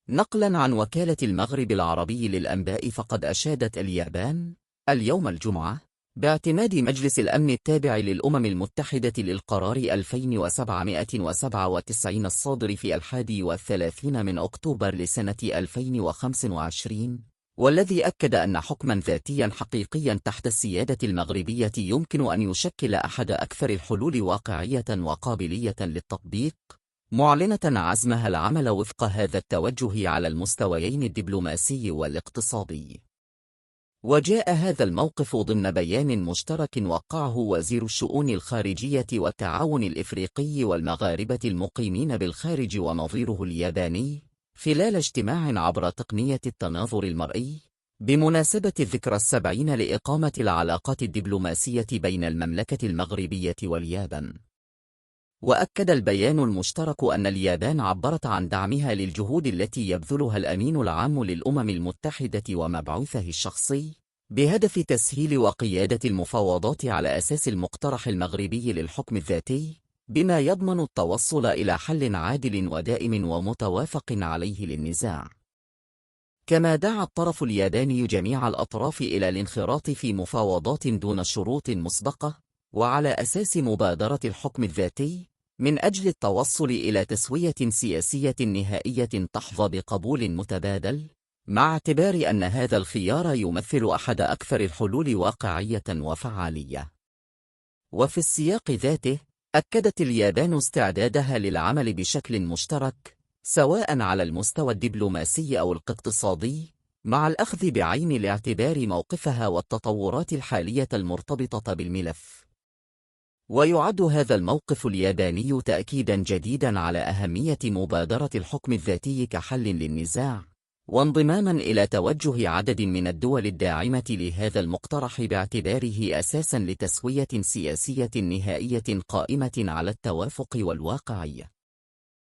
نقلا عن وكالة المغرب العربي للأنباء، فقد أشادت اليابان اليوم الجمعة باعتماد مجلس الأمن التابع للأمم المتحدة للقرار 2797 الصادر في 31 من أكتوبر لسنة 2025، والذي أكد أن حكما ذاتيا حقيقيا تحت السيادة المغربية يمكن أن يشكل أحد أكثر الحلول واقعية وقابلية للتطبيق، معلنة عزمها العمل وفق هذا التوجه على المستويين الدبلوماسي والاقتصادي. وجاء هذا الموقف ضمن بيان مشترك وقعه وزير الشؤون الخارجية والتعاون الإفريقي والمغاربة المقيمين بالخارج ونظيره الياباني خلال اجتماع عبر تقنية التناظر المرئي بمناسبة الذكرى 70 لإقامة العلاقات الدبلوماسية بين المملكة المغربية واليابان. وأكد البيان المشترك أن اليابان عبرت عن دعمها للجهود التي يبذلها الأمين العام للأمم المتحدة ومبعوثه الشخصي بهدف تسهيل وقيادة المفاوضات على أساس المقترح المغربي للحكم الذاتي، بما يضمن التوصل إلى حل عادل ودائم ومتوافق عليه للنزاع. كما دعا الطرف الياباني جميع الأطراف إلى الانخراط في مفاوضات دون شروط مسبقة وعلى أساس مبادرة الحكم الذاتي من أجل التوصل إلى تسوية سياسية نهائية تحظى بقبول متبادل، مع اعتبار أن هذا الخيار يمثل أحد أكثر الحلول واقعية وفعالية. وفي السياق ذاته، أكدت اليابان استعدادها للعمل بشكل مشترك سواء على المستوى الدبلوماسي أو الاقتصادي، مع الأخذ بعين الاعتبار موقفها والتطورات الحالية المرتبطة بالملف. ويعد هذا الموقف الياباني تأكيدا جديدا على أهمية مبادرة الحكم الذاتي كحل للنزاع، وانضماما إلى توجه عدد من الدول الداعمة لهذا المقترح باعتباره أساسا لتسوية سياسية نهائية قائمة على التوافق والواقعية.